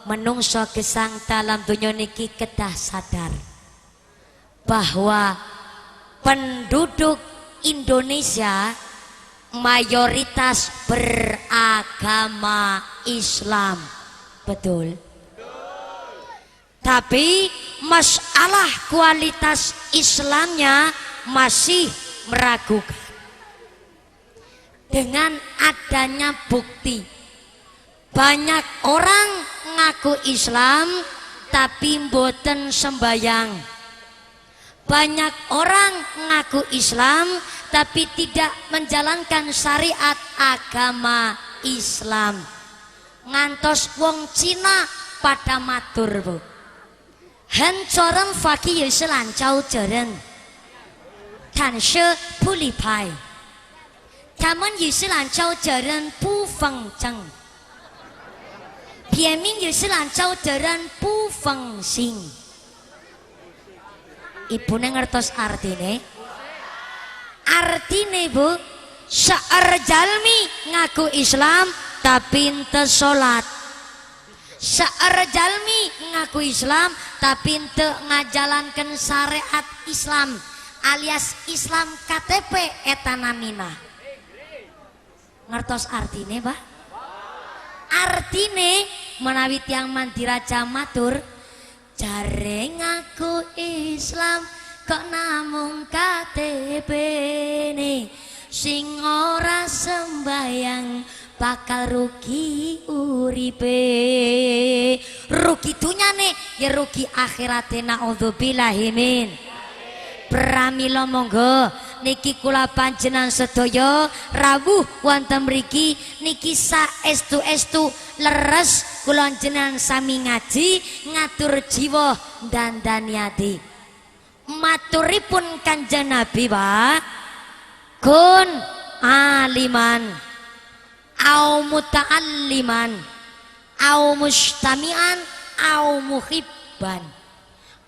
menungso gesang dalam dunia niki kedah sadar bahwa penduduk Indonesia mayoritas beragama Islam, betul? Tapi masalah kualitas Islamnya masih meragukan. Dengan adanya bukti banyak orang ngaku Islam tapi mboten sembayang, banyak orang ngaku Islam tapi tidak menjalankan syariat agama Islam. Ngantos wong Cina pada matur bu, hancoran fakir selancau jeren tan she puli pai taman yi selancau jeren pu feng cheng bian ming yi selancau jeren pu feng sing. Ibune ngertos artine? Artine bu, saer jalmi ngaku Islam tapi ente salat, saer jalmi ngaku Islam tapi ente ngajalankan syariat Islam alias Islam KTP etanamina. Ngertos artine bah? Artine menawi tiang mandiraja matur jare ngaku Islam kok namung KTP nih sing ora sembayang bakal rugi uripe, rugi dunyane ya rugi akhirate. Naudzubillahi min. Pramila monggo niki kula panjenengan sedaya rawuh wonten mriki niki saestu-estu leres kula jenengan sami ngaji ngatur jiwa dandani ati. Maturipun Kanjeng Nabi Pak, kun aliman au muta'alliman au mustami'an au muhibban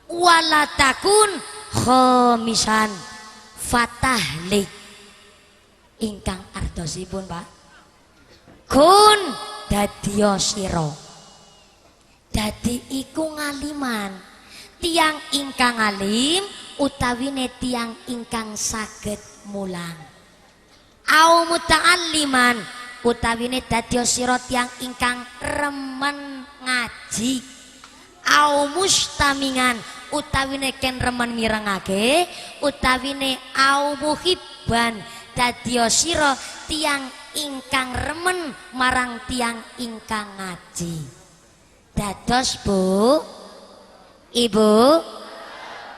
wala takun khomisan fatahlik. Ingkang artosipun Pak, kun dadiya sira, dadi iku ngaliman, tiang ingkang alim utawine tiang ingkang saged mulang. Au muta'alliman utawine dadiya sira tiang ingkang remen ngaji. Au mustamingan utawine ken remen mirengake, utawine au muhibban dadiya sira tiang ingkang remen marang tiang ingkang ngaji. Dados Bu, Ibu,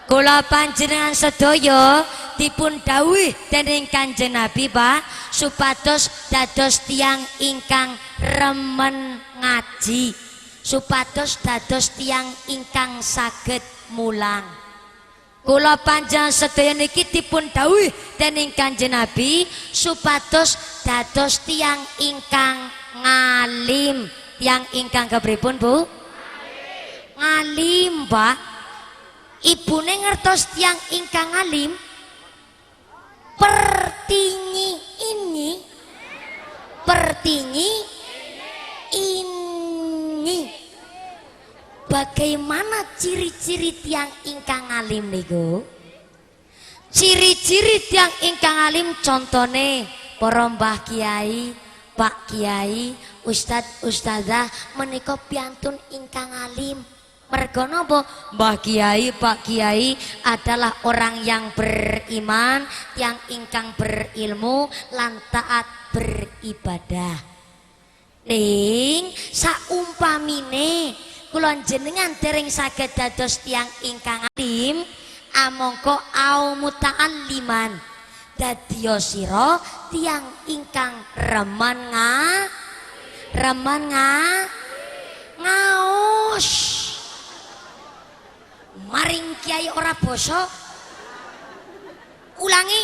kula panjenengan sedaya dipun dawuh dening Kanjeng Nabi Pak supados dados tiang ingkang remen ngaji, supados dados tiang ingkang saged mulang. Kula panjenengan sedaya niki dipun dawuh dening Kanjeng Nabi supados dados tiang ingkang ngalim. Tiang ingkang kepripun Bu? Ngalim Pak. Ibune ngertos tiang ingkang ngalim? Pertingi ini, pertingi ini. Bagaimana ciri-ciri tiang ingkang alim niku? Ciri-ciri tiang ingkang alim contone para mbah kiai, Pak Kiai, Ustadz Ustadzah menika piantun ingkang alim. Mergo napa? Mbah Kiai, Pak Kiai adalah orang yang beriman, yang ingkang berilmu lan taat beribadah. Ning saumpamine kula jenengan dereng saged dados tiyang ingkang alim, amangka au muta'alliman dadya sira tiyang ingkang remen ngaos. Maring kiai ora basa ulangi.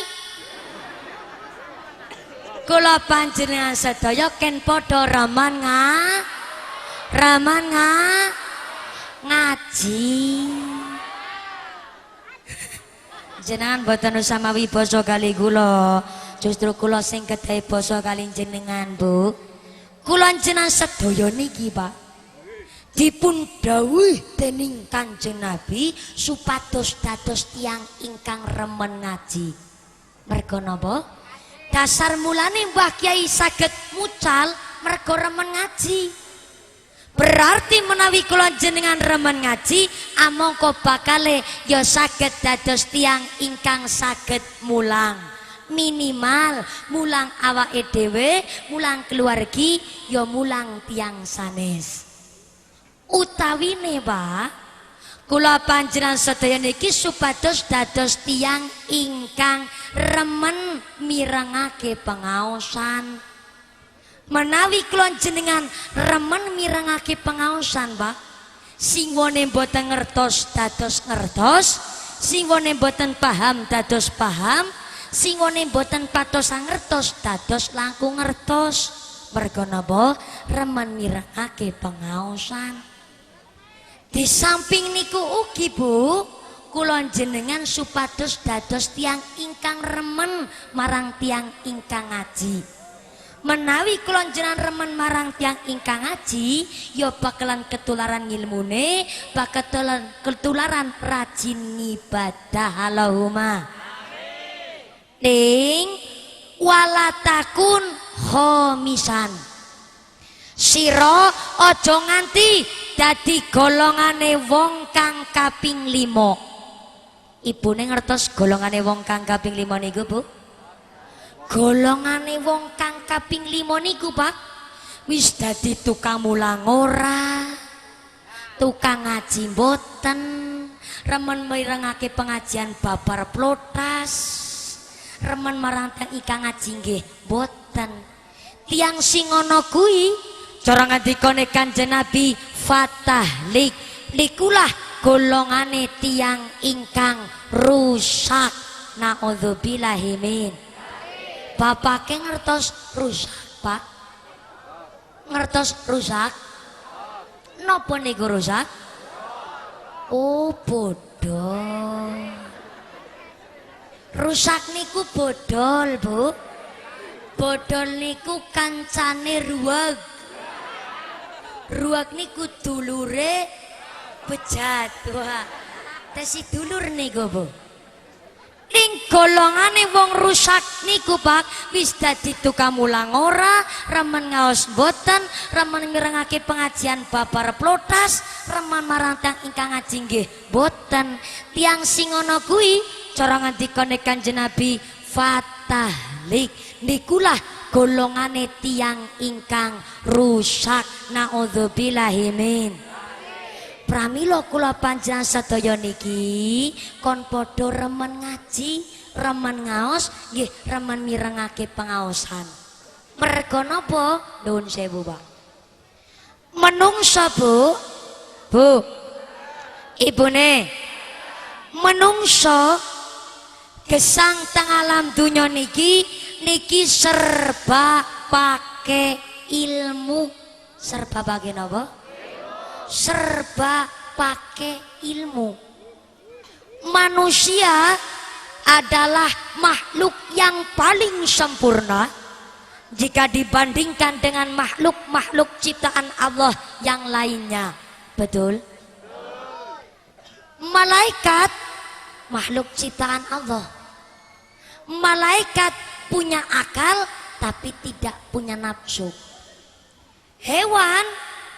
Kula panjenengan sedaya ken padha remen ngaji. Jenengan boten usah mawi basa kali kula, justru kula sing kedahi basa kali jenengan Bu. Kula jenengan sedaya niki Pak dipun dawuh dening Kanjeng Nabi supados dados tiyang ingkang remen ngaji. Merga napa? Dasar mulane Mbah Kyai saged mucal merga remen ngaji. Berarti menawi kula jenengan remen ngaji, amangka bakale ya saged dados tiyang ingkang saged mulang. Minimal mulang awake dhewe, mulang keluargi, ya mulang tiyang sanes. Utawine Pak, kula panjenengan sedaya niki supados dados tiyang ingkang remen mirengake pangaosan. Menawi kula jenengan remen mirengake pangaosan, Pak, sing wone mboten ngertos dados ngertos, sing wone mboten paham dados paham, sing wone mboten patos ngertos dados langkung ngertos. Merga napa? Remen mirengake pangaosan. Di samping niku ugi Bu, kula jenengan supados dados tiyang ingkang remen marang tiyang ingkang ngaji. Menawi kula jenengan remen marang tiyang ingkang ngaji, ya bakalan ketularan ilmune, bakalan ketularan rajin ibadah. Allahumma amin. Walatakun khomisan, sira aja nganti dadi golongane wong kang kaping 5. Ibune ngertos golongane wong kang kaping 5 niku, Bu? Golongane wong kang kaping 5 niku, Pak, wis dadi tukang mulang ora, tukang ngaji mboten, remen mirengake pengajian babar plotas, remen marang tiyang ingkang ngaji nggih mboten. Tiyang sing ana kuwi cara ngandikane Kanjeng Nabi fatahlik, nikulah golongane tiyang ingkang rusak. Naudzubillahi min. Bapake ngertos rusak, Pak? Ngertos rusak? Napa niku rusak? Oh, bodol. Rusak niku bodol, Bu. Bodol niku kancane ruweg. Ruweg niku dulure bejat. Wah, tesi dulur niku, Bu. Ning golongane wong rusak niku, Pak, wis dadi tukang mulang ora, remen ngaos boten, remen mirengake pengajian babar plotas, remen marang tiyang ingkang ngaji nggih boten. Tiyang sing ana kuwi cara ngandikane Kanjeng Nabi fatahlik, nikulah golongane tiyang ingkang rusak. Naudzubillahi min. Pramila kula panjenengan sedaya niki kon padha remen ngaji, remen ngaos, nggih remen mirengake pangaosan. Merga napa? Nuwun sewu, Pak. Menungsa, Bu. Bu. Ibune. Menungsa gesang teng alam dunya niki serba pake ilmu. Serba pake napa? Serba pakai ilmu. Manusia adalah makhluk yang paling sempurna jika dibandingkan dengan makhluk-makhluk ciptaan Allah yang lainnya. Betul? Malaikat makhluk ciptaan Allah. Malaikat punya akal tapi tidak punya nafsu. Hewan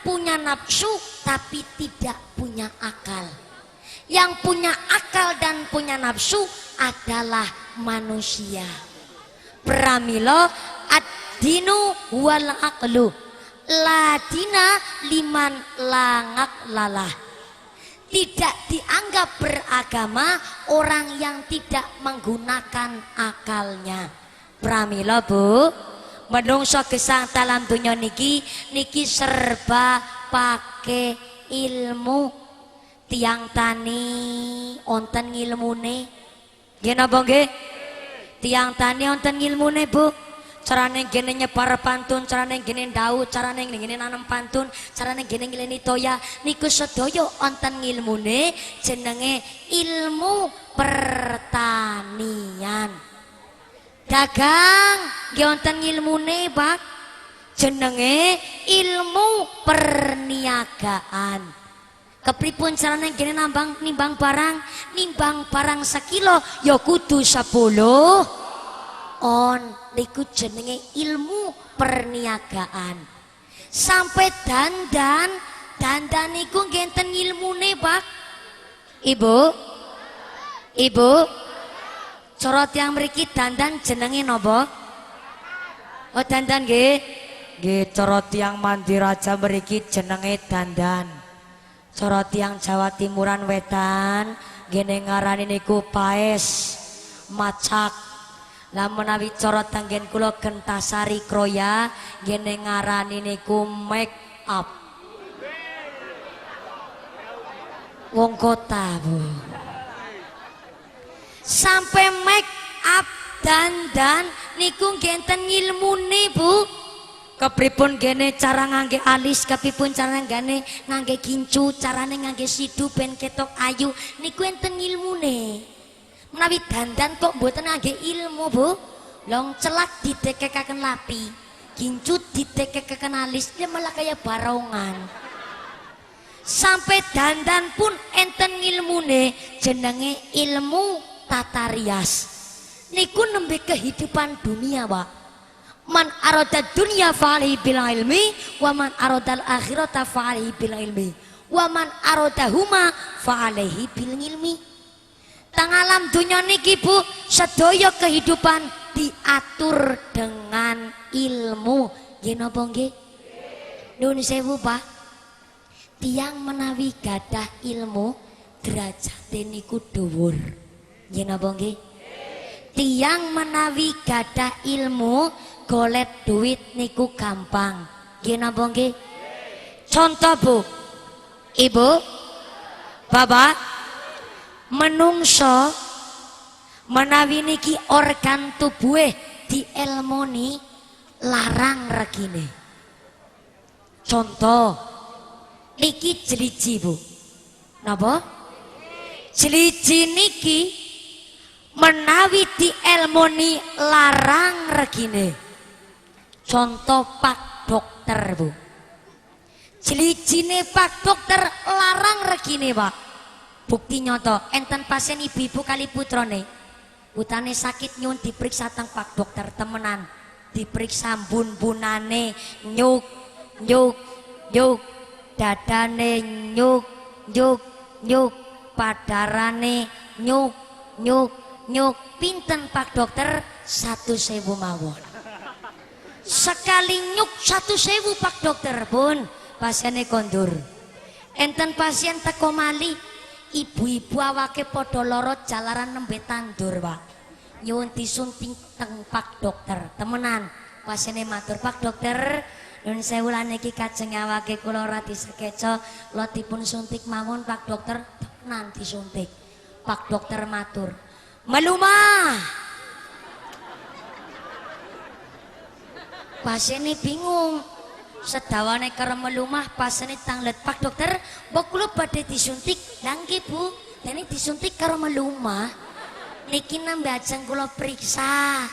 punya nafsu tapi tidak punya akal. Yang punya akal dan punya nafsu adalah manusia. Pramila ad-dinu wal aqlu, la dina liman langak lalah. Tidak dianggap beragama orang yang tidak menggunakan akalnya. Pramila, Bu, menungso gesang dalam dunia niki serba pake ilmu. Tiang tani onten ngilmune, nggih napa nggih? Tiang tani onten ngilmune, Bu. Carane gene nyebar pantun, carane gene ndau, carane gene nanam pantun, carane gene ngileni toya, niku sedaya onten ngilmune, jenenge ilmu pertanian. Dagang nggih wonten ilmune, Pak. jenenge ilmu perniagaan. Kepripun carane gene nimbang barang sekilo ya kudu 10 on. Niku jenenge ilmu perniagaan. Sampai dandan niku ngenten ilmune, Pak. Ibu cara tiyang mriki dandan jenenge napa? Oh dandan nggih. Nggih cara tiyang Mandiraja mriki jenenge dandan. Cara tiyang Jawa Timuran Wetan gene ngarani niku paes macak. Lah menawi cara tanggen kula Gentasari Kroya gene ngarani niku make up. Wong kota, Bu. Sampai make up dandan niku ngenten ilmune, Bu. Kepripun gene cara ngangge alis, kepripun cara ngangge kincu, carane ngangge sidu ben ketok ayu niku enten ilmune. Menawi dandan kok mboten ngangge ilmu, Bu. Long celak didekekaken lapi, kincu didekekaken alis, dia malah kaya barongan. Sampai dandan pun enten ilmune jenenge ilmu tata rias. Niku nembe kehidupan dunia, Pak. Man arada dunya fa'alihi bil ilmi wa man aradal akhirata fa'alihi bil ilmi wa man aradahuma fa'alihi bil ilmi. Tang alam dunya niki, Bu, sedaya kehidupan diatur dengan ilmu. Nggih napa nggih? Nuwun sewu, Pak. Tiang menawi gadah ilmu derajate niku dhuwur. Nggih napa nggih? Tiang menawi gadah ilmu golek duit niku gampang. Nggih napa nggih? Contoh, Bu. Ibu, Bapak, menungso menawi niki organ tubuhe dielmoni larang regine. Contoh niki jeliji, Bu. Napa? Jeliji niki menawi dielmoni larang regine. Contoh Pak Dokter, Bu. Jelijine Pak Dokter larang regine, Pak. Bukti nyoto enten pasien ibu-ibu kali putrane utane sakit nyun diperiksa teng Pak Dokter temenan, diperiksa bun-bunane nyuk dadane nyuk padarane nyuk pinten Pak Dokter? 1.000 mawon. Sekali nyuk 1.000 Pak Dokter pun pasiennya kondur. Enten pasien teko mali, ibu-ibu awake podo loro jalaran nembe tandur, Pak. Nyuwun disunting teng Pak Dokter temenan. Pasiennya matur, Pak Dokter nun sewu lan niki kajeng awake kula ora disekeca, kula dipun suntik mawon Pak Dokter. Temenan disuntik. Pak Dokter matur, melumah. Pasiennya bingung, sedawane kerem melumah, pasiennya tanglet, Pak Dokter mbok kula badhe disuntik. Lah nggih, Bu, dene disuntik karo melumah niki nembe ajeng kula periksa.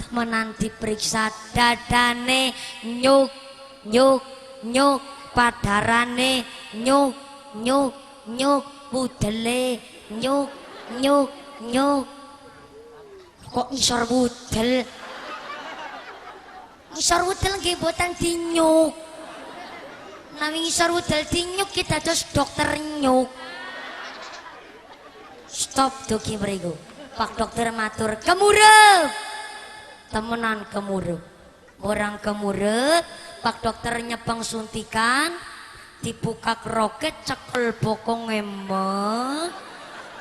Temenan diperiksa dadane nyuk padarane nyuk pudele nyuk kok ngisor wudel. Ngisor wudel nggih boten dinyuk. Nami ngisor wudel dinyuk kita terus dokter nyuk. Stop dugi mriku. Pak Dokter matur, kemurup. Temenan kemurup. Orang kemurup, Pak Dokter nyepeng suntikan, dibuka kroket cekel bokong emeh,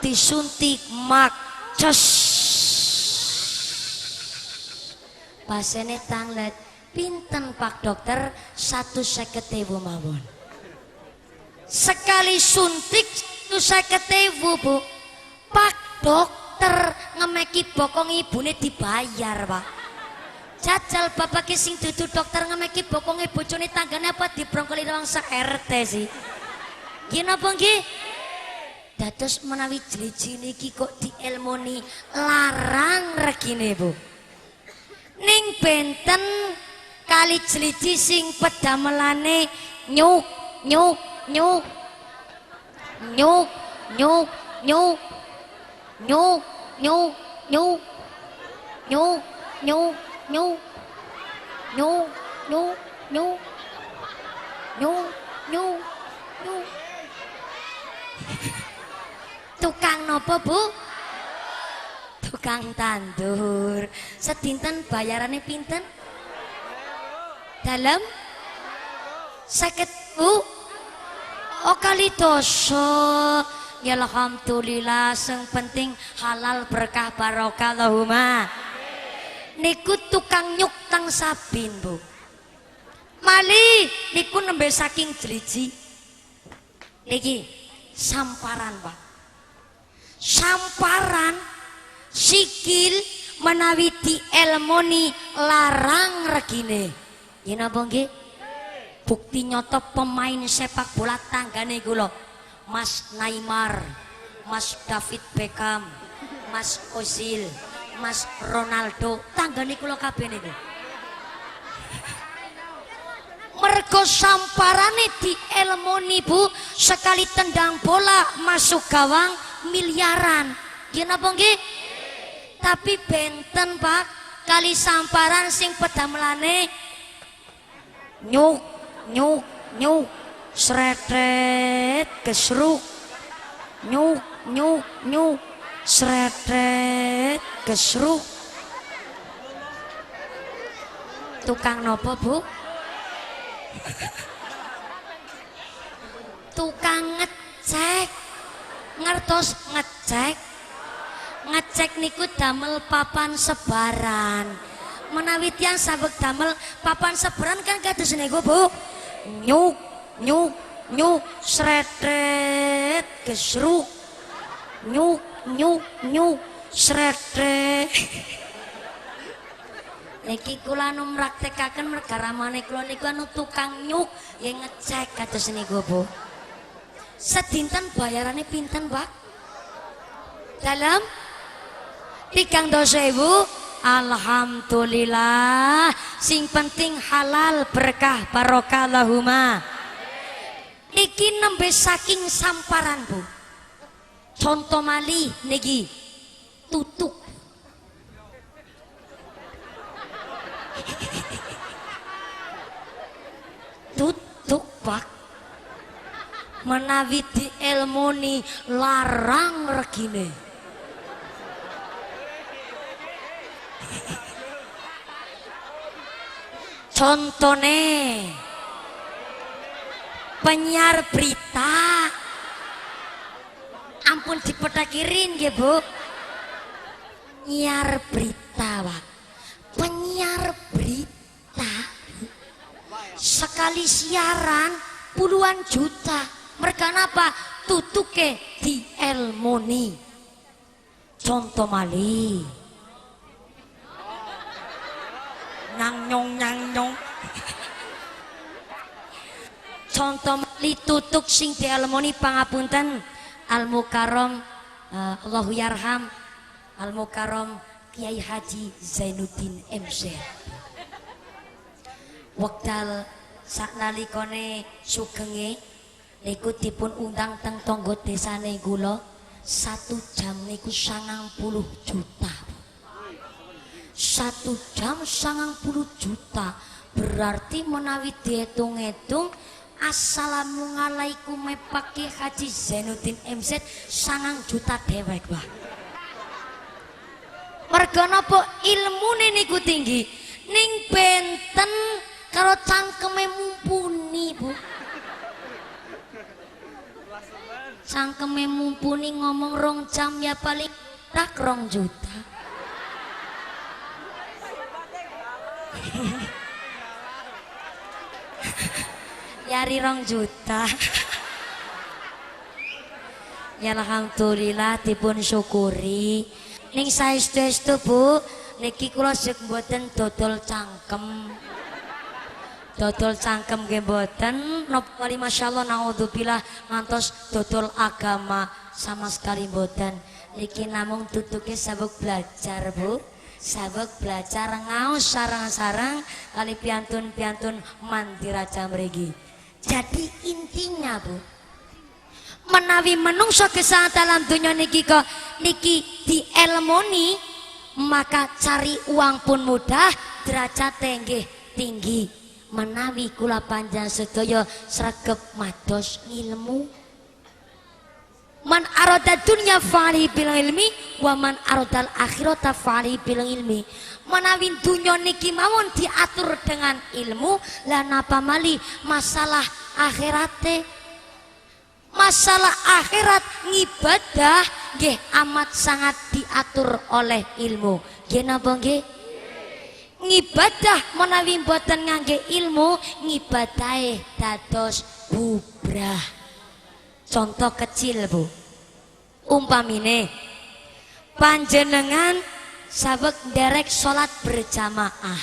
disuntik mak ces. Pasiennya tanglet, pinten Pak Dokter? 150.000 mawon. Sekali suntik 150.000, Bu. Pak Dokter ngemeki bokong ibune dibayar, Pak. Jajal bapak sing dudu dokter ngemeki bokongnya bojone tanggane apa dibrongkoli wong se-RT sih. Nggih napa nggih? Dados menawi jeliji niki kok dielmoni larang regine, Bu. Ning benten kali jliji sing pedamelane nyuk nyuk nyuk nyuk nyuk nyuk nyuk nyuk nyuk nyuk nyuk nyuk nyuk nyuk nyuk nyuk nyuk nyuk. Tukang nopo Bu? Tukang tandur. Sedinten bayarannya pinten? Dalam? Sakit Bu? Oh kali dosa. Ya alhamdulillah, sing penting halal berkah barokah Allahumma. Niku tukang nyuk tang sabin Bu. Mali niku nembe saking driji. Niki samparan Pak. Samparan sikil menawi dielmoni larang regine. Yen apa nggih? Bukti nyoto pemain sepak bola tanggane kula. Mas Neymar, Mas David Beckham, Mas Ozil, Mas Ronaldo, tanggane kula kabeh niku. Mergo samparane dielmoni Bu, sekali tendang bola masuk gawang miliaran. Yen apa nggih? Tapi benten Pak, kali samparan sing pedamelane nyuk nyuk nyuk sretet gesruk nyuk nyuk nyuk sretet gesruk. Tukang nopo Bu? Tukang ngecek. Ngertos ngecek? Ngecek niku damel papan sebaran. Menawi tiyang sabek damel papan sebaran kan kados niku Bu. Nyuk nyuk nyuk sretet gesruk nyuk nyuk nyuk sretet. Niki kula nu mraktekaken mergaramane kula niku anu tukang nyuk yang ngecek kados niku Bu. Sedinten bayarannya pinten Pak? Dalam 3.000. Alhamdulillah, sing penting halal berkah barokah Allahumma. Iki nembe saking samparan Bu. Contoh malih niki tutuk. Tutuk Pak. Menawi dielmoni larang regine. Contone penyiar berita, ampun dipetakirin ya Bu. Nyiar berita Pak. Penyiar berita sekali siaran puluhan juta. Mereka apa? Tutuke di elmoni. Contoh mali nyang nyong contoh mali tutuk sing di elmoni pangapunten Al Mukarram Allahu yarham Al Mukarram Kiai Haji Zainuddin MC. Wekdal saknalikane sugenge niku dipun undang teng tangga desane kula 1 jam niku 90 juta. 1 jam 90 juta. Berarti menawi dihitung-hitung assalamualaikum pakai Haji Zainuddin MZ 9 juta dewek Pak. Merga napa ilmune niku tinggi ning benten karo cangkeme mumpuni Bu. Cangkeme mumpuni ngomong 2 jam ya paling tak 2 juta. Yari 2 juta. Ya alhamdulillah dipun syukuri. Ning saestu-estu Bu, niki kula sek mboten dodol cangkem. Dodol cangkem nggih mboten, napa masyaallah naudzubillah ngantos dodol agama sama sekali mboten. Niki namung tutuke sabuk belajar Bu. sabek belajar ngaos sarang-sarang kali piantun-piantun mandi raja mriki. Jadi intinya Bu, menawi menungso gesang dalam dunia niki kok niki dielmoni, maka cari uang pun mudah, derajat tinggi. Menawi kula panjang sedaya sregep mados ilmu. Man arada dunya fa'ali bil ilmi wa man aradal akhirata fa'ali bil ilmi. Menawi dunya niki mawon diatur dengan ilmu, lah napa mali masalah akhirate. Masalah akhirat ngibadah nggih amat sangat diatur oleh ilmu. Nggih napa nggih? Ngibadah menawi mboten ngangge ilmu, ngibadahe dados bubrah. Contoh kecil Bu, umpamine panjenengan sabek derek sholat berjamaah,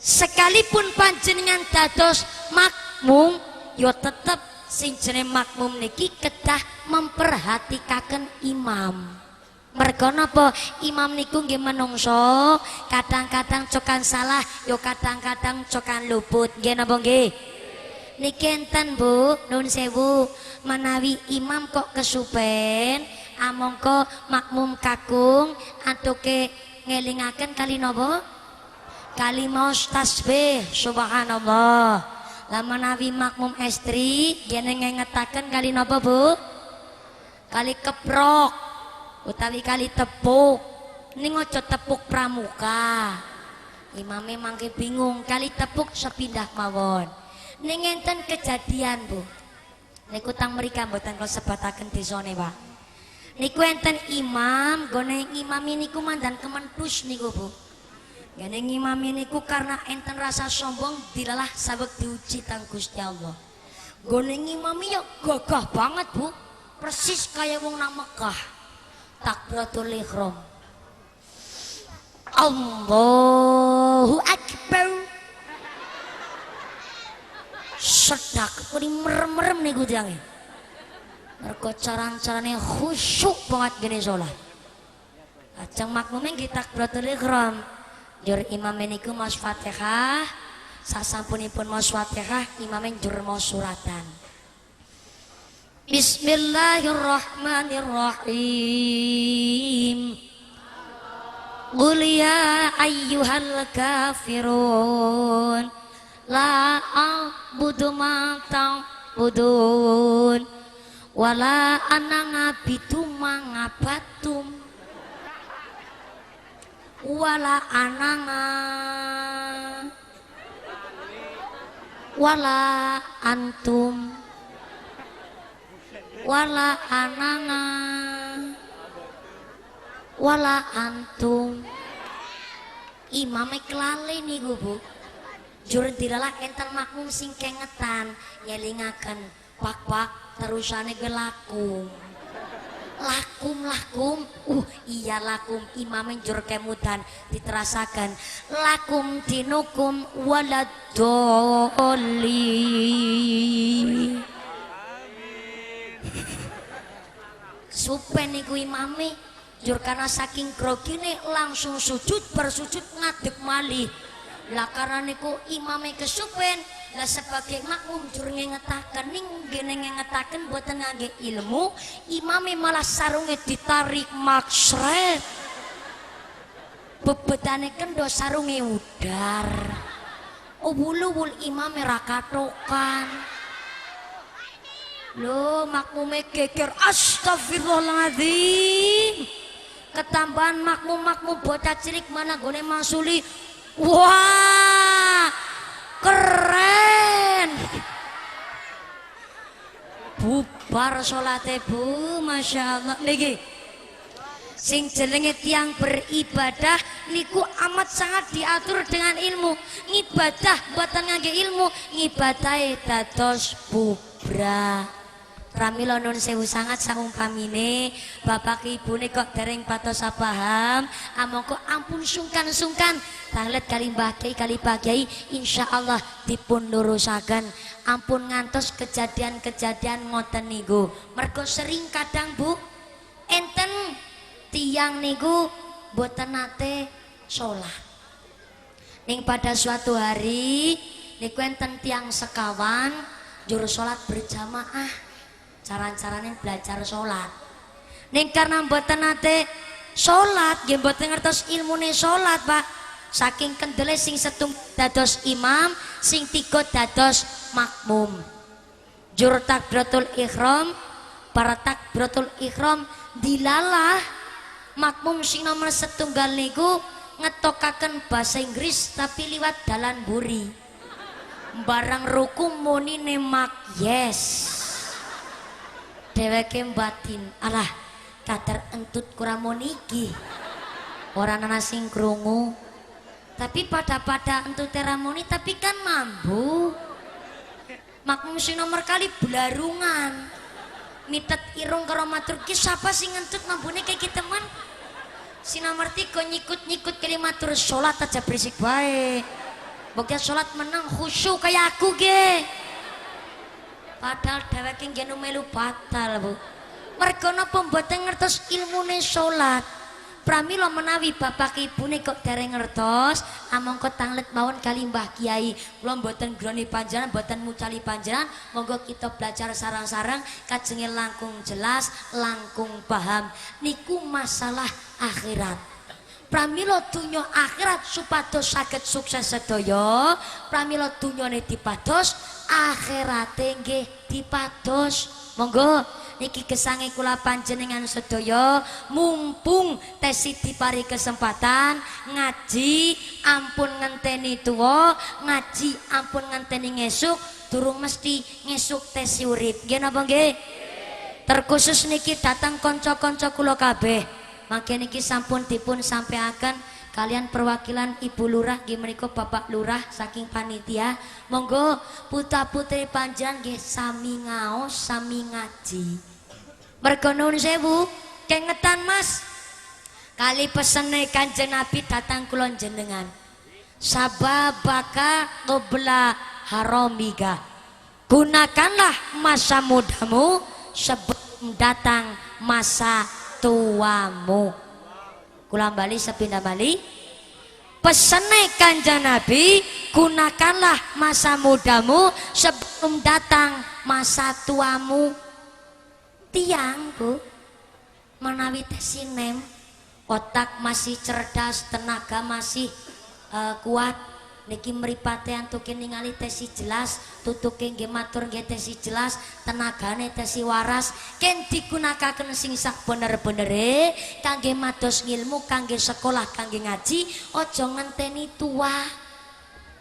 sekalipun panjenengan dados makmum, yo tetep sing jenenge makmum niki kedah memperhatikaken imam. Merga napa? Imam niku nggih menungso, kadang-kadang cokan salah, yo kadang-kadang cokan luput. Nggih napa nggih? Niki enten Bu, nun sewu, menawi imam kok kesupen, amangka makmum kakung antuke ngelingaken kali napa? Kali maos tasbih, subhanallah. Lah menawi makmum estri yen ngengetaken kali napa Bu? Kali keprok utawi kali tepuk. Ning aja tepuk pramuka. Imame mangke bingung, kali tepuk sepindah mawon. Ning enten kejadian Bu, niku tang mrika mboten kula sebataken desane Pak. Niku enten imam, gone imam niku mandan kementus niku Bu. Gone imam niku karena enten rasa sombong dilalah sabek diuji tang Gusti Allah. Gone imam ya gagah banget Bu, persis kaya wong nang Mekah. Takbiratul ihram. Allahu Akbar. Sedak kuni merem-merem niku tiange. Mergo caran-carane khusyuk banget gene salat. Ajeng makmume nggih takbiratul ihram. Njur imam niku maos Fatihah, sasampunipun maos Fatihah imam njur maos suratan. Bismillahirrahmanirrahim. Qul ya ayyuhal kafirun la a'budu ma ta'budun wala ana ngabidu mangabatum wala ananga wala antum wala ananga wala antum. Imame kelale niku Bu, jur dilalah enten makmum sing kengetan nyelingaken pak terusane ge lakum iya lakum. Imame jur kemudan diterasaken lakum dinukum waladoli. Supen niku imame jur karena saking grogine langsung sujud, bersujud ngadeg malih. Lah karena niku imame kesupen, lah sebagai makmum jur ngengetaken ning ngene ngengetaken boten ngangge ilmu, imame malah sarunge ditarik maksret. Bebetane kendo sarunge udar. Wul imame ra katokan. Loh makmume geger, astagfirullahaladzim. Ketambahan makmum bocah cilik mana gone masuli. Wah keren. Bubar salate Bu, masya Allah. Niki sing jenenge tiang beribadah niku amat sangat diatur dengan ilmu. Ngibadah boten ngangge ilmu, ngibadahe dados bubrah. Pramila nun sewu sangat saumpamine bapak ibune kok dereng patos paham, amangka ampun sungkan-sungkan tanglet kali Mbah Kyai kali Pak Kyai insyaallah dipun lurusaken. Ampun ngantos kejadian-kejadian ngoten niku. Mergo sering kadang Bu enten tiyang niku mboten nate salat. Ning pada suatu hari niku enten tiyang sekawan juru salat berjamaah. Cara-carane belajar salat. Ning karena mboten nate salat, nggih mboten ngertos ilmune salat, Pak. Saking kendele sing setung dados imam, sing tiga dados makmum. Juru takbiratul ihram, para takbiratul ihram dilalah makmum sing nomor setunggal niku ngetokaken bahasa Inggris tapi liwat dalan buri. Barang ruku muni nemak yes. Dheweke batin, alah kadar entut kurang moniki. Ora ana sing krungu. Tapi pada entut teramoni tapi kan mampu. Makmum sing nomor kali belarungan. Mitet irung karo matur ki sapa sing ngentut mambune kayak kita man. Si nomor 3 nyikut-nyikut kali matur salat aja berisik bae. Bokya salat menang khusyuk kayak aku ge. Padahal dheweke nggih melu batal, Bu. Mergo napa mboten ngertos ilmune salat. Pramila menawi bapak ibune kok dereng ngertos, amangka tanglet mawon kali Mbah Kiai. Kula mboten groni panjenengan, mboten mucali panjenengan, monggo kita belajar sareng-sareng kajenge langkung jelas, langkung paham. Niku masalah akhirat. Pramila dunya akhirat supados saged sukses sedaya, pramila dunyane dipados, akhirate nggih dipados. Monggo niki gesange kula panjenengan sedaya mumpung tesi dipari kesempatan ngaji ampun ngenteni tuwa, ngaji ampun ngenteni ngesuk, durung mesti ngesuk tesi urip. Nggih napa nggih? Terkhusus niki datang kanca-kanca kula kabeh. Mangke niki sampun dipun sampaiaken kalian perwakilan Ibu Lurah nggih menika Bapak Lurah saking panitia. Monggo putra-putri panjenengan nggih sami ngaos sami ngaji. Mergo nuwun sewu kengetan Mas. Kali pesene Kanjeng Nabi datang kula jenengan. Sababaka qabla haramiga. Gunakanlah masa mudamu sebelum datang masa tuamu. Kula bali sepindah bali pesene Kanjeng Nabi, gunakanlah masa mudamu sebelum datang masa tuamu. Tiang Bu menawi tesinem otak masih cerdas, tenaga masih kuat niki mripate antuke ningali tesi jelas, tutuke nggih matur nggih tesi jelas, tenagane tesi waras, ken digunakaken sing sak bener-benere kangge mados ngilmu, kangge sekolah, kangge ngaji, aja ngenteni tua.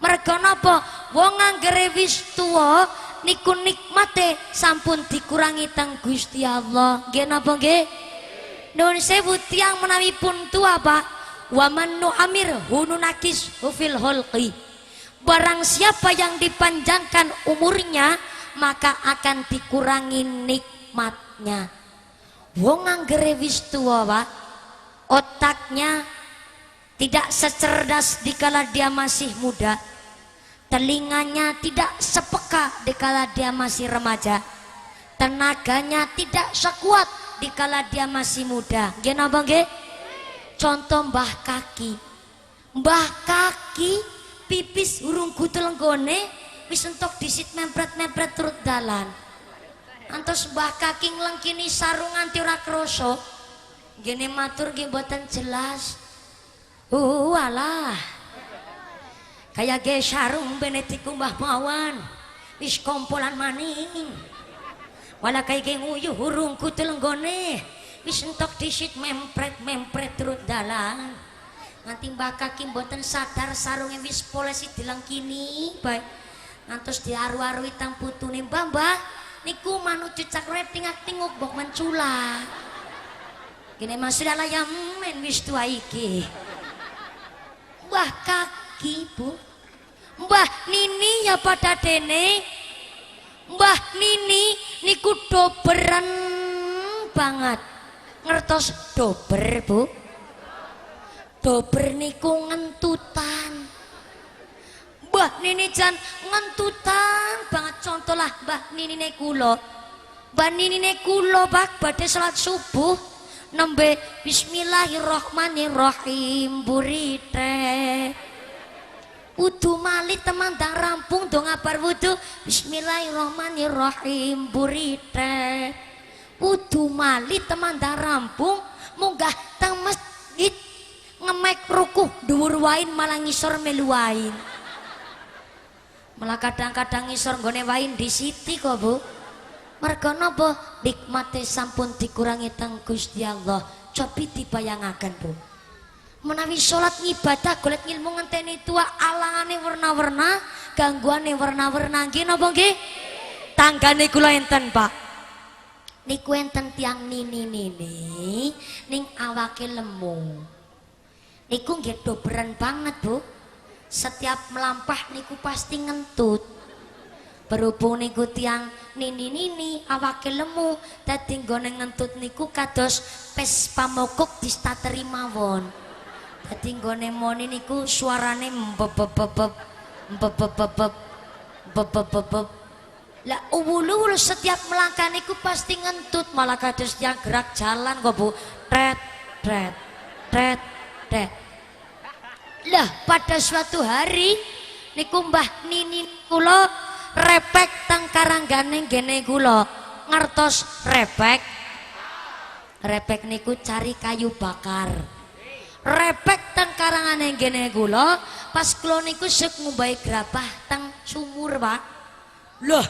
Merga napa? Wong anggere wis tuwa niku nikmate sampun dikurangi teng Gusti Allah. Nggih napa nggih? Nuwun sewu tiyang menawi pun tua, Pak. Wa man nu'amir hununakis fil hulqi. Barang siapa yang dipanjangkan umurnya maka akan dikurangi nikmatnya. Wong anggere wis tuwa, Pak, otaknya tidak secerdas dikala dia masih muda, telinganya tidak sepeka dikala dia masih remaja, tenaganya tidak sekuat dikala dia masih muda. Nggih napa nggih? Contoh Mbah Kaki. Mbah Kaki pipis urung gutul nggone wis entuk disit mempret-mempret turut dalan. Antos Mbah Kaki nglengkini sarung nganti ora krasa. Ngene matur nggih mboten jelas. Alah. Kaya ge sarung benetiku Mbah mawon. Wis kompolan maning. Wala kaya ge nguyuh urung gutul nggone. Wis entok disit mempret turut dalan. Nganti Mbah Kaki mboten sadar sarunge wis polesi dilengkini bae. Ngantos diaru-arui tang putune, Mbah niku manuju cak tingak-tinguk bok mencula. Gini masih ala yamen wis tua iki. Mbah Kaki, Bu. Mbah Nini ya pada dene. Mbah Nini niku doberan banget. Ngertos dober, Bu? Dober niku ngentutan. Mbah Nini jan ngentutan banget. Contoh lah Mbah Nini kula. Mbah Nini kula Pak badhe salat subuh nembe bismillahirrahmanirrahim burite wudu mali temandang rampung dong ngabar wudu bismillahirrahmanirrahim burite wudu mali temandang rampung munggah teng masjid ngemek rukuh dhuwur wain malah ngisor melu wain malah kadang-kadang ngisor nggone wain di siti kok Bu merga napa nikmate sampun dikurangi teng Gusti Allah cobi dibayangaken Bu menawi salat ngibadah golek ngilmu ngenteni tua alangane warna-warna gangguane warna-warna nggih napa nggih tanggane kula enten Pak niku enten tiang nini-nini ning awake lemu niku nggih doberen banget Bu setiap melampah niku pasti ngentut berhubung niku tiang nini-nini awake lemu dadi nggone ngentut niku kados pes pamokok distateri mawon dadi nggone moni niku suarane mbebebebeb mbebebebeb mbebebebeb lah uwul-uwul setiap melangkah niku pasti ngentut malah kados tiang gerak jalan kok Bu tret tret tret tret lah pada suatu hari niku Mbah Nini kula repek teng karanggane gene kula ngertos repek niku cari kayu bakar repek teng karangane gene kula pas kula niku sek ngumbahi grabah teng sumur Pak loh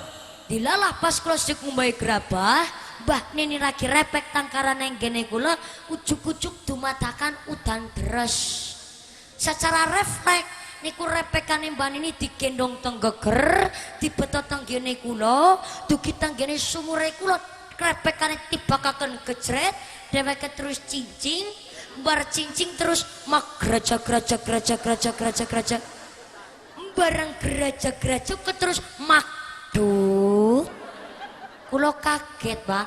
dilalah pas kula sek ngumbahi grabah Mbah Nini lagi repek teng karangane gene kula ujug-ujug dumadakan udan deres secara refleks niku repekane Mbah Nini digendong teng geger dibetot teng gene kula dugi teng gene sumure kula repekane tibakaken gejret dheweke terus cincing bar cincing terus mak grajak bareng grajak terus makdu kula kaget Pak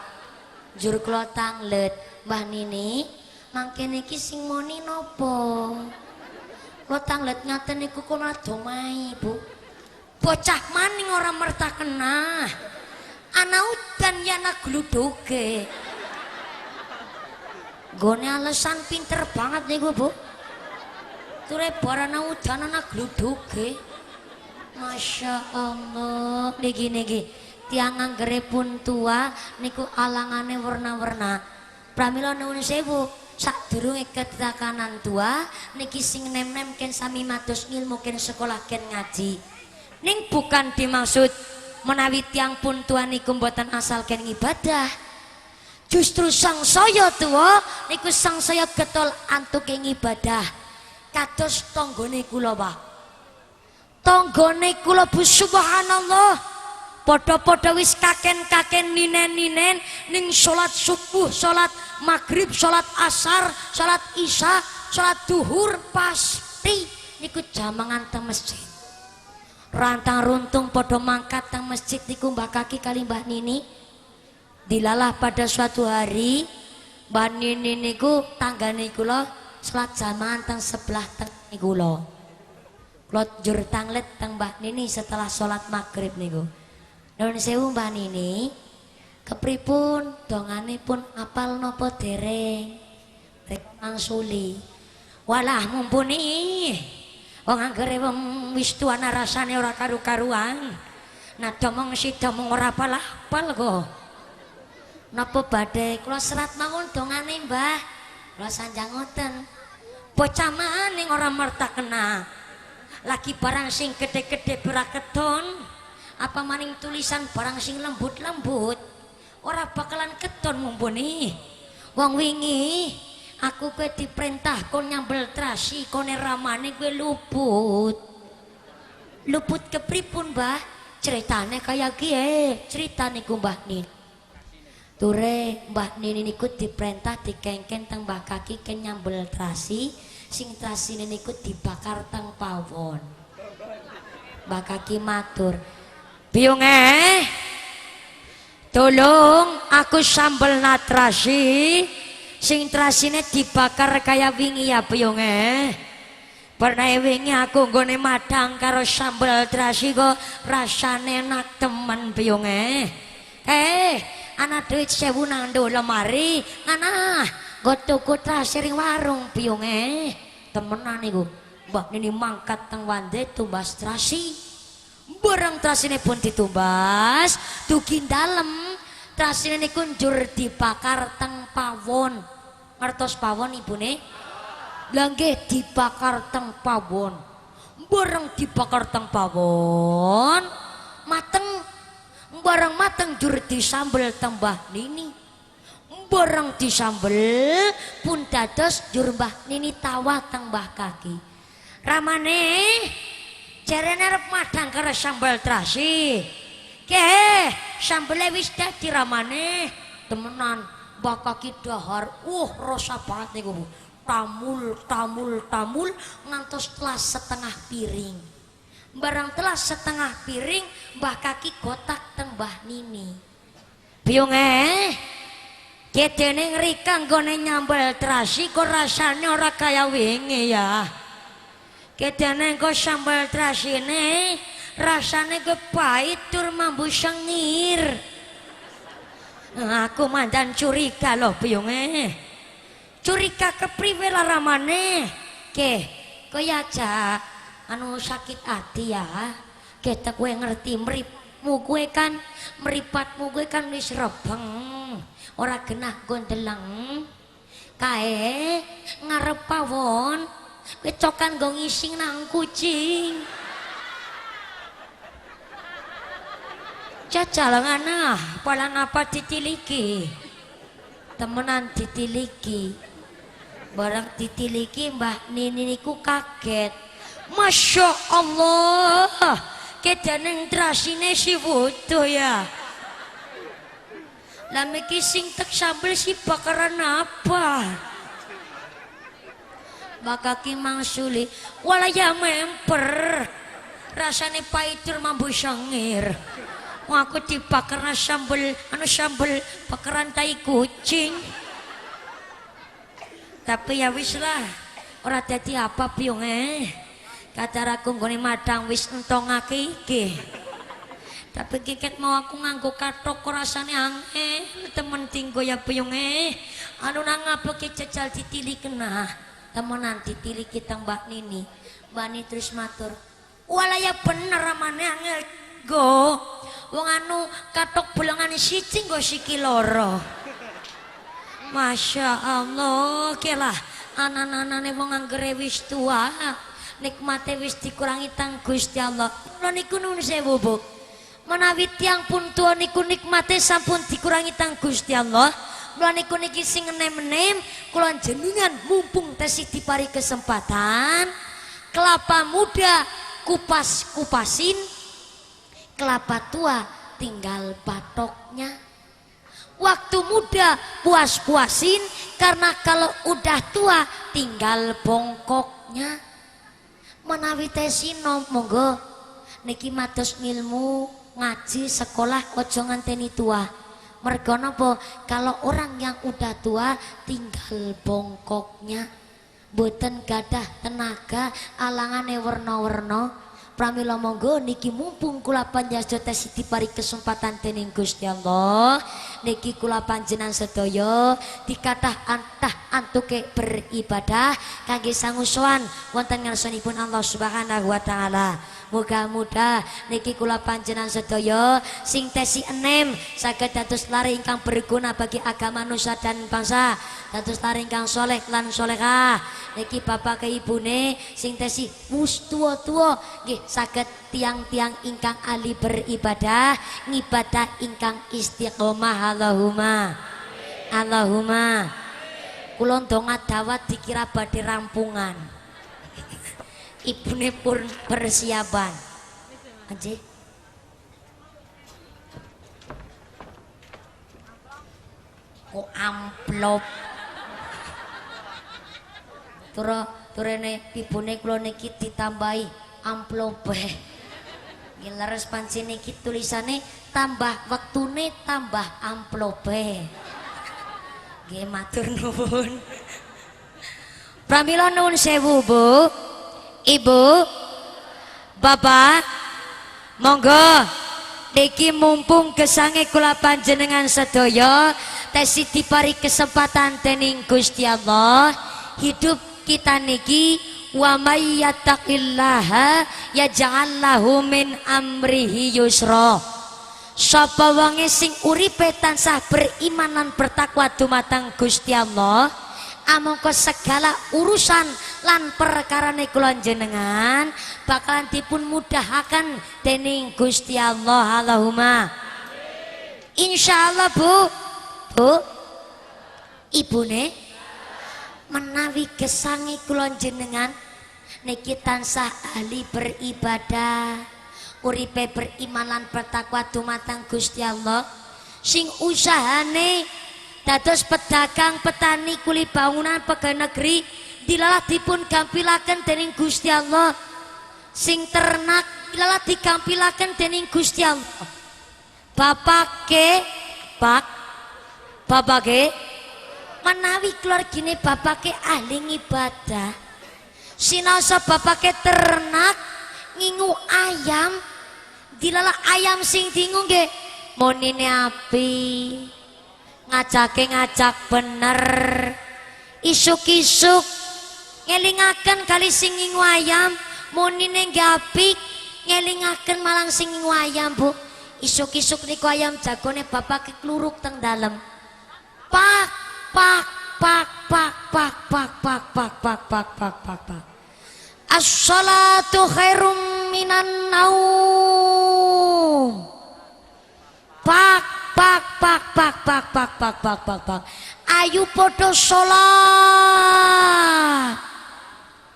jur kula tanglet Mbah Nini mangke niki sing moni napa lo tanglet ngaten niku kula domai Bu bocah maning ora merta kena ana udan ya ana gluduge gone alasan pinter banget niku Bu ture barana udan ana gluduge Masya Allah niki tiang anggere pun tua niku alangane warna-warna pramila nuwun sewu sadurunge ketakanan tua niki sing nem-nem ken sami mados ngilmu ken sekolah ken ngaji ning bukan dimaksud menawi tiang pun tua niku mboten asal ken ibadah justru sangsaya tua niku sangsaya getol antuk ing ibadah kados tanggane kula Pak tanggane kula Bu subhanallah podo-podo wis kaken-kaken ninen-ninen ning salat subuh salat maghrib, salat asar, salat isya, salat duhur pasti niku jamangan teng masjid. Rantang runtung podo mangkat teng masjid niku Mbah Kaki kali Mbah Nini. Dilalah pada suatu hari Mbah Nini niku tanggane kula salat jamangan teng sebelah teng kula. Kula jur tanglet teng Mbah Nini setelah salat maghrib niku. Nuwun sewu Mbah Nini. Kepripun dongane pun apal nopo dereng rek mangsuli walah mumpuni wong anggere wis tuana rasane ora karu-karuan nada mong sida mung ora apal-apal kok napa badhe kula serat mawon dongane Mbah kula sanjang ngoten bocah maning ora merta kena lagi barang sing gede-gede braketon apa maning tulisan barang sing lembut-lembut ora bakalan keton mumpuni wong wingi aku kowe diperintah kon nyambel trasi kone ramane kowe luput kepripun Mbah ceritane kaya kiye cerita niku Mbah Nini ture Mbah Nini niku diperintah dikengken teng Mbah Kaki ken nyambel trasi sing trasine niku dibakar teng pawon Mbah Kaki matur biyung tolong aku sambel natrasi sing trasine dibakar kaya wingi ya biyung pernah wingi aku nggone madang karo sambel trasi kok rasane enak temen biyung ana duit 1000 nang lemari ana Goto trasir ing warung piyunge. Temenan iku. Mbah Nini mangkat teng wande tumbas trasi. Barang trasine pun ditumbas, dugi dalem. Trasine niku njur dibakar teng pawon. Ngertos pawon ibune? Lah nggih dibakar teng pawon. Bareng dibakar teng pawon, mateng. Bareng mateng jur disambel teng Mbah Nini. Bareng disambel pun dados jur Mbah Nini tawa teng Mbah Kaki. Ramane jarene arep madang karo sambal terasi. Ke sambele wis dadi ramane temenan. Mbah Kaki dahar. Rasa banget niku. Tamul ngantos telas setengah piring. Barang telas setengah piring Mbah Kaki gotak teng Mbah Nini. Biyunge gedene ngrika nggone nyambel terasi kok rasane ora kaya wingi ya. Gedene kok sambal terasine rasane ke pahit tur mambu sengir. Aku mandan curiga loh biyunge. Curiga kepriwe laramane ke kaya aja anu sakit hati ya. Kita kue ngerti meripmu kue kan meripatmu kue kan wis rebeng ora genah gondeleng kae ngarep pawon kecokan go ngising nang kucing cacalangan palang apa ditiliki temenan ditiliki. Barang ditiliki Mbah Nini niku kaget. Masya Allah, kedaneng trasine si wudo ya. Lah miki sing tek sambel si bakaran apa? Mbah Kaki mangsuli, walaya memper. Rasane paitur mambu sengir. Wah aku dibakar sambel, sambel bakaran tai kucing. Tapi ya wis lah, ora dadi apa biyunge. Kacaraku nggone madang wis entongake iki. Tapi kiket mau aku nganggo kathok rasane angel temen tinggo ya biyunge. Anu nang apa ki jajal ditilik kena. Temenan ditilik teng Mbah Nini. Mbah Nini terus matur, "Wala ya bener ramane angel go. Wong anu kathok bolongane siji nggo siki loro." Masya Allah, kelah anak-anaknya wong anggere wis tua, nikmate wis dikurangi tang Gusti Allah. Kula niku nuwun sewu, Bu. Menawi tiyang pun tua niku nikmate sampun dikurangi tang Gusti Allah. Kula niku niki sing enem-enem, kula jenengan mumpung tesih dipari kesempatan, kelapa muda kupas-kupasin, kelapa tua tinggal batoknya. Waktu muda puas-puasin karena kalau udah tua tinggal bongkoknya. Menawi tesino monggo niki mados ngilmu ngaji sekolah ojo nganteni tua. Mergo napa kalau orang yang udah tua tinggal bongkoknya. Boten gadah tenaga alangane werna-werna. Pramila monggo niki mumpung kula panjenengan tesih dipari kesempatan dening Gusti Allah niki kula panjenengan sedaya dikathah antah antuke beribadah kangge sangusuan wonten ngarsanipun Allah Subhanahu wa taala. Muga-muga niki kula panjenengan sedaya sing tesi enem saged dados lare ingkang berguna bagi agama nusa dan bangsa, dados lare ingkang saleh lan salehah. Niki bapak ke ibune sing tesi wis tuwa-tuwa nggih saged tiang-tiang ingkang ahli beribadah ngibadah ingkang istiqomah. Allahumma Allahumma. Kula ndonga dawat dikira badhe rampungan. Ibune pun persiapan. Anjir. Kok amplop. Turene ibune kula niki ditambahi amplope. Nggih leres panci niki tulisane tambah wektune tambah amplope. Nggih matur nuwun. Pramila nuwun sewu, Bu. Ibu, Bapak, monggo niki mumpung gesange kula panjenengan sedaya tesi dipari kesempatan dening Gusti Allah hidup kita niki wa may yattaqillaha yaj'al lahu min amrihi yusra. Sapa wonge sing uripe tansah beriman lan bertakwa dumateng Gusti Allah amangka segala urusan lan perkarane kula jenengan bakalan dipun mudahaken dening Gusti Allah. Allahumma insyaallah. Bu ibune menawi gesangi kula jenengan niki tansah ahli beribadah uripe beriman lan bertakwa dumateng Gusti Allah sing usahane dados pedagang petani kuli bangunan pegawai negeri dilalah dipun gampilaken dening Gusti Allah sing ternak dilalah digampilaken dening Gusti Allah bapake babake menawi keluargine bapake ahli ibadah sinaosa bapake ternak ngingu ayam dilala ayam sing dingu nggih monine api ngajak bener isuk-isuk ngelingaken kali sing ngingu ayam monine nggih apik ngelingaken malang sing ngingu ayam. Bu isuk-isuk niku ayam jagone bapake kluruk teng dalem pak pak pak pak pak pak pak pak pak pak pak pak pak as-salatu khairum minan naum pak pak pak pak pak pak pak pak pak pak ayo podo sholat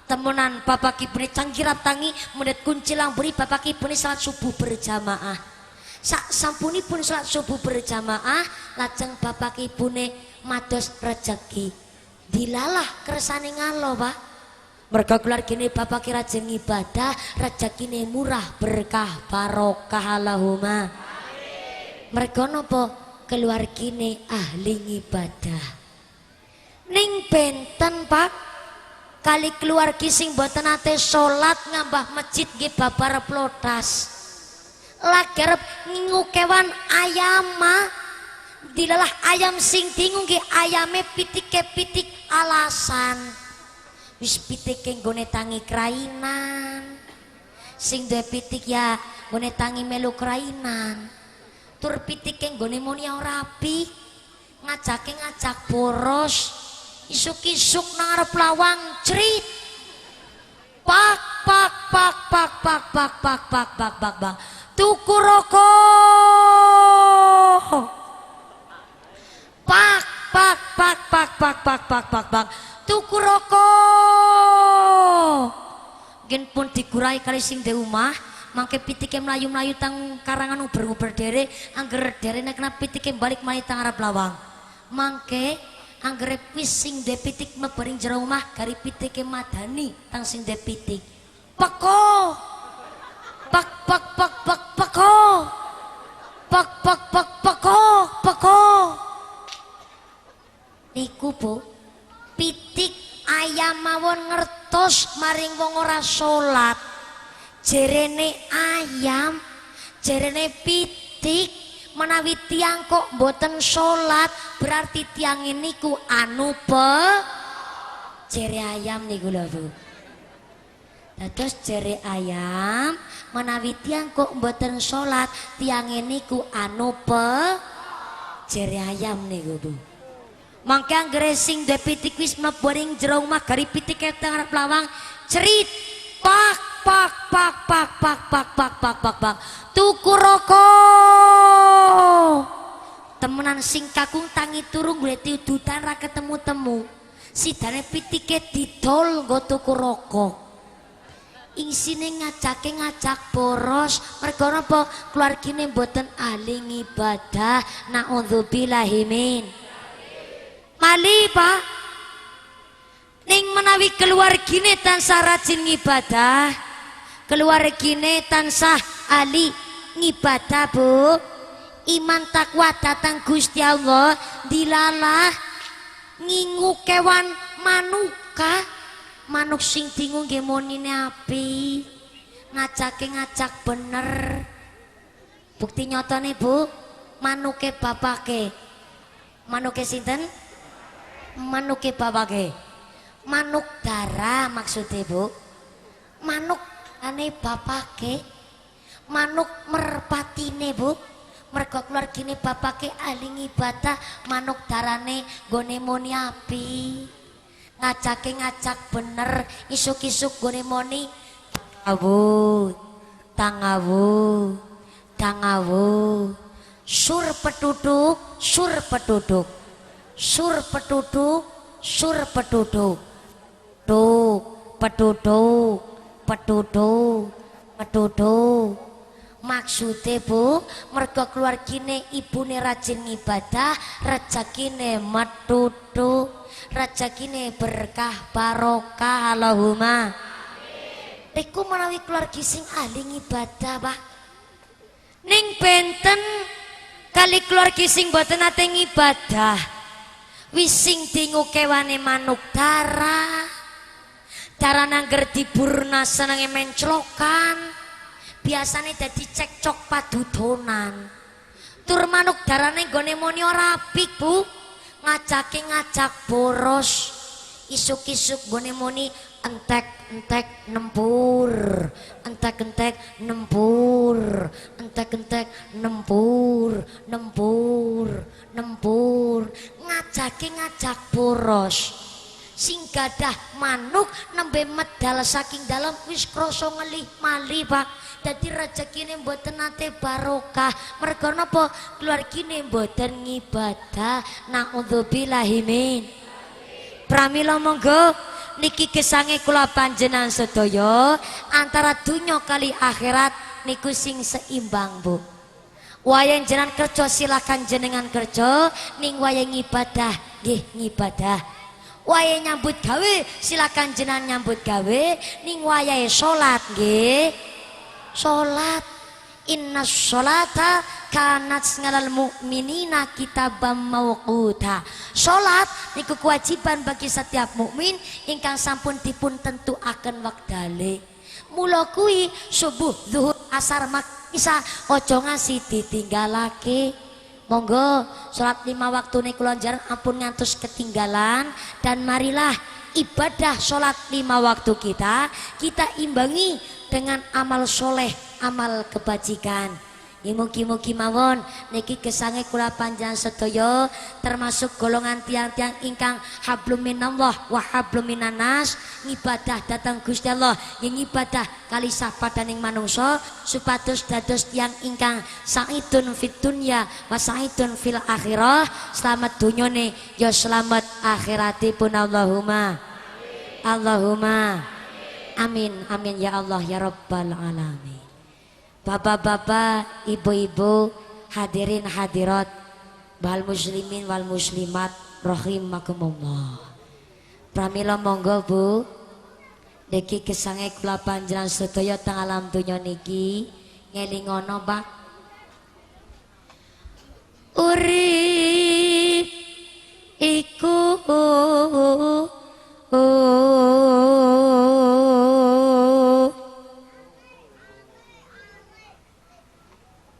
temenan bapak ibu cangkirap tangi mendet kuncilang beri bapak ibu salat subuh berjamaah sak sampunipun salat subuh berjamaah lajeng bapak ibu mados rezeki dilalah kersane ngalo Pak merga keluargane bapak rajin ibadah rezekine murah berkah barokah. Allahumma merga napa keluargane ahli ibadah ning benten Pak kali keluargi sing boten ate salat ngambah masjid nggih babar plotas lagerep ngingu kewan ayama dilalah ayam sing dingu nggih ayame pitik alasan wis pitike nggone tangi krainan sing duwe pitik ya nggone tangi melu krainan tur pitike nggone muni ora rapi ngajak boros isuk-isuk nang arep lawang crit pak pak pak pak pak pak pak pak pak pak pak tuku rokok pak pak pak pak pak pak pak pak pak tuku rokok gen pun digurai kali sing de omah mangke pitike mlayu-mlayu tang karangan uber-uber dere angger derene kena pitike balik malih tang arep lawang mangke angger wis sing de pitik mebering jero omah gari pitike madani tang sing de pitik peko pak pak pak pak peko pak pak pak peko niku Bu pitik ayam mawon ngertos maring wong ora salat jerene ayam jerene pitik menawi tiang kok boten salat berarti tiang ini ku anu jere ayam niku lho Bu dados jere ayam menawi tiang kok boten salat tiang ini ku anu jere ayam niku Bu mangke anggere sing de pitik wis mlebu jero omah gari pitike teng arep lawang cerit pak pak pak pak pak pak pak pak pak pak tuku rokok temenan sing kakung tangi turu golek udutan ra ketemu-temu sidane pitike didol nggo tuku rokok isine ngajak boros mergo napa keluargane mboten ahli ibadah naudzubillahi min mali Pak ning menawi keluargine tansah rajin ibadah keluargine tansah ahli ibadah Bu iman takwa datang Gusti Allah dilalah ngingu kewan manuka manuk sing dingu nggih monine api ngajak bener bukti nyatane Bu manuke bapake Manuke sinten? Manuke bapake. Manuk dara maksudnya Bu. Manuk ane bapake. Manuk merpatine Bu. Mergo keluargane bapake ahli ibadah, manuk darane gone moni api. Ngajake ngajak bener, isuk-isuk gone moni tangawut, tangawut, tangawut. Sur petuduk, sur petuduk. Sur petuduk, sur petuduk. Duk, petuduk, petuduk, petuduk. Maksudnya Bu, mergo keluargine ibune rajin ibadah, rezekine metutu, rezekine berkah barokah. Allahumma amin. Iku menawi keluarga sing ahli ibadah Pak. Ning benten kali keluarga sing boten ate ibadah, wising dingu kewane manuk dara, dara nangger diburna senenge menclokan. Biasanya dadi cekcok padudonan. Tur manuk darane nggone moni ora apik Bu. Ngajake ngajak boros. Isuk-isuk nggone moni entek-entek nempur. Entek-entek nempur. Entek-entek nempur. Nempur. Nempur. Ngajake ngajak boros. Sing gadah manuk nembe medal saking dalam wis krasa ngelih malih Pak. Dadi rezekine mboten nate barokah. Mergo napa? Keluargine mboten ngibadah. Naudzubillahi min. Pramila monggo niki gesange kula panjenengan sedaya antara dunya kali akhirat niku sing seimbang Bu. Wayang jenengan kerja silakan jenengan kerja, ning wayang ibadah nggih ngibadah. Wayahe nyambut gawe silakan jenengan nyambut gawe, ning wayahe salat nggih salat. Inna sholata kanat ngalal mu'minina kitabam mawquta. Salat niku kewajiban bagi setiap mukmin ingkang sampun dipun tentuaken wektale. Mula kuwi subuh, zuhur, asar, maghrib, isya aja ngasih ditinggalake. Monggo salat 5 waktu niku njaran ampun ngantos ketinggalan, dan marilah ibadah salat 5 waktu kita imbangi dengan amal soleh, amal kebajikan. Mugi-mugi mawon niki gesange kula panjenengan sedaya termasuk golongan tiang-tiang ingkang hablum minallah wa hablum minannas, ngibadah dhateng Gusti Allah, ngibadah kali sapadaning manungsa supados dados tiang ingkang saidun fid dunya wa saidun fil akhirah. Selamat dunyane ya selamat akhiratipun. Allahumma Allahumma amin amin ya Allah ya rabbal alamin. Bapak-bapak, ibu-ibu, hadirin hadirat, wal muslimin wal muslimat rahimakumullah. Pramila monggo Bu, niki gesange kula panjenengan sedaya teng alam donya niki ngelingono Pak. Urip iku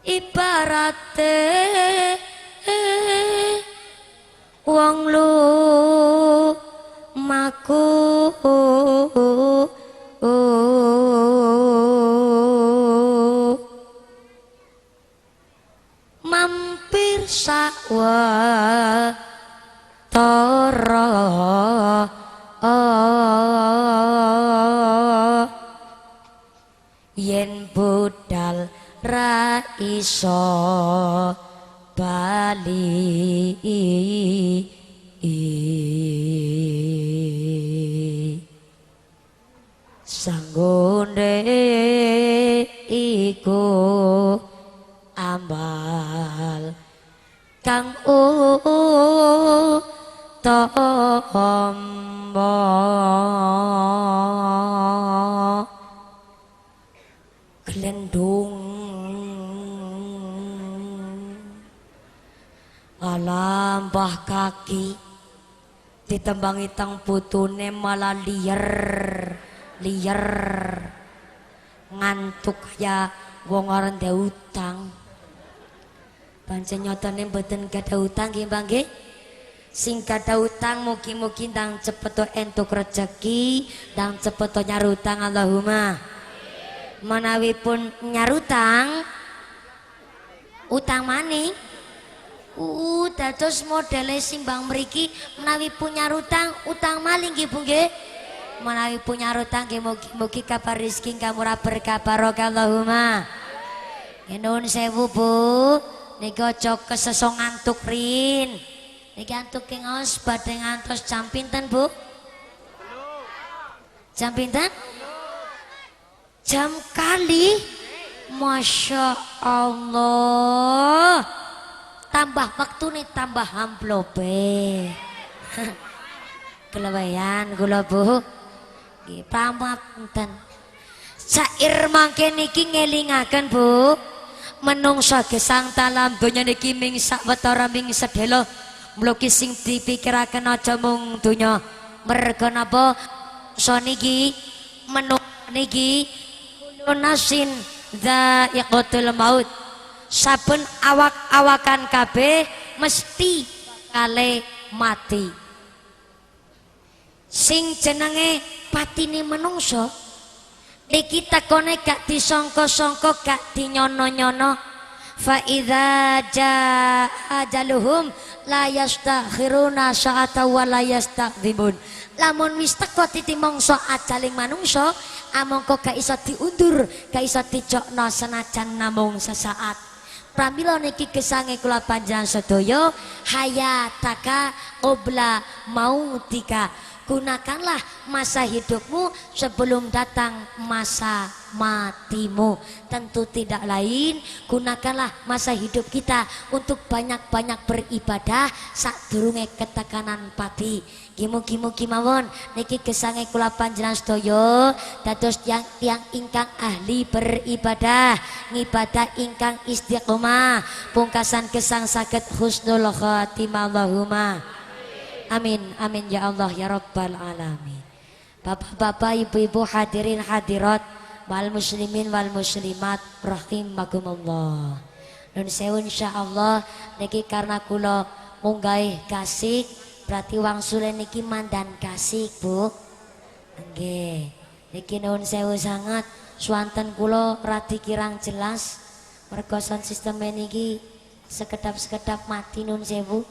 ibarate wong lumaku mampir sawetara yen budal ra iso bali sanggone iku ambal kang tombo glendung alambah kaki ditembangi tang putune malah liyer ngantuk ya wong ora ndek utang. Pancen nyatane mboten gadah utang nggih Mbah nggih. sing kada utang mugi-mugi ndang cepet entuk rezeki, ndang cepet nyarutang Allahumma. Menawi pun nyarutang utang maning dados modele simbang mriki menawi pun nyarutang utang maling nggih Bu nggih. Menawi pun nyarutang nggih mugi-mugi kabar rezeki kamurah berkah barokah Allahumma. Nuwun sewu Bu, niki aja keseso ngantuk rin. Niki antuk ki ngaos badhe ngantos jam pinten Bu? Jam pinten? Jam kali. Masya Allah. Tambah waktu nih tambah amplope. Kelewayan kula Bu. Nggih pamapunten. Sair mangke niki ngelingaken Bu. Menungsa gesang talam donya niki ming sawetara ming sedhela. Mluki sing dipikiraken aja mung donya. Merga napa? Soniki menung niki nasin dzaiqatul maut. Saben awak-awakan kabeh mesti kale mati. Sing jenenge patine menungso niki takone gak disangka-sangka, gak dinyono-nyono. Fa idza jaa ajaluhum la yastakhiruna sa'ata wa la yastaqdimun. Lamun wis teko titi mangsa ajaling manungsa, amangka gak iso diundur, gak iso dijokno senajan namung sesaat. Pramila niki gesange kula panjenengan sedaya, hayataka qabla mautika. Gunakanlah masa hidupmu sebelum datang masa matimu. Tentu tidak lain, gunakanlah masa hidup kita untuk banyak-banyak beribadah sadurunge ketekanan pati. Mugi-mugi mawon niki gesange kula panjenengan sedaya dados tiyang ingkang ahli beribadah, ngibadah ingkang istiqomah, pungkasan gesang saged husnul khatimah Allahumma. Amin, amin ya Allah ya Rabbal alamin. Bapak-bapak, ibu-ibu, hadirin hadirat, wal muslimin wal muslimat rahimakumullah. Nun sewu insyaallah niki karena kula munggah kasih berarti wangsule niki mandan kasih Bu. Nggih. Niki nuwun sewu sangat swanten kula radi kirang jelas merga sistem niki sekedap-sekedap mati nuwun sewu.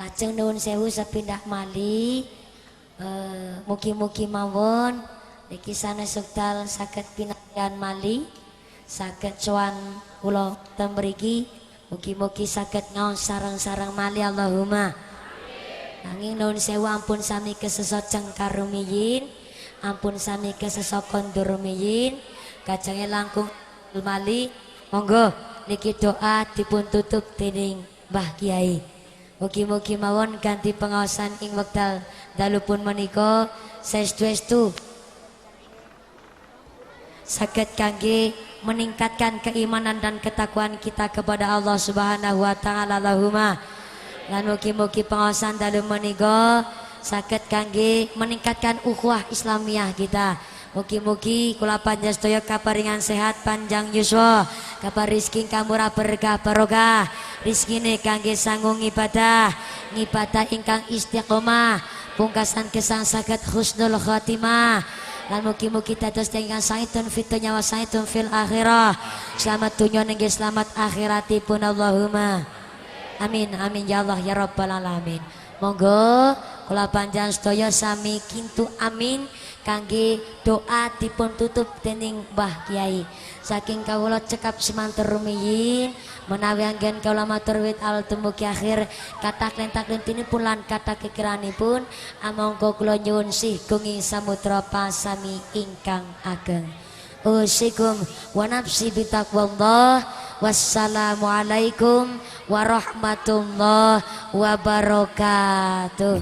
Lajeng nuwun sewu sepindah malih mugi-mugi mawon niki sanes wekdal saged pinayan malih saged sowan kula ten mriki mugi-mugi saged ngaos sareng-sareng malih Allahumma. Nanging nuwun sewu ampun sami kesesot cengkar rumiyin, ampun sami kesesot kondur rumiyin, kajenge langkung malih monggo niki doa dipun tutup dening Mbah Kiai. Mugi-mugi mawon ganti pengawasan ing wekdal dalupun menika saestu-estu saged kangge meningkatkan keimanan dan ketakwaan kita kepada Allah Subhanahu wa taala Allahumma. Lan mugi-mugi pengawasan dalu menika saged kangge meningkatkan ukhuwah Islamiyah kita. Mugi-mugi kula panjenengan sedaya kaparingan sehat panjang yuswa, kabar rezeki kamurah berkah barokah, rezekine kangge sanggung ibadah, ngibadah ingkang istiqomah, pungkasan gesang saged husnul khatimah. Lan mugi-mugi dados ingkang saitun fit dunya wa saitun fil akhirah. Selamat dunya nggih selamat akhiratipun Allahumma. Amin amin ya Allah ya Rabbal alamin. Monggo kula panjenengan sedaya sami kintu amin kangge doa dipun tutup dening Mbah Kiai. Saking kawula cekap semanten rumiyin menawi anggen kawula matur wit al tumugi akhir kathah klentak-klentinipun lan kathah kekiranipun amangka kula nyuwun sih gungi samudra pasami ingkang ageng. Usikum wa nafsi bitaqwallah. Wassalamualaikum warahmatullahi wabarakatuh.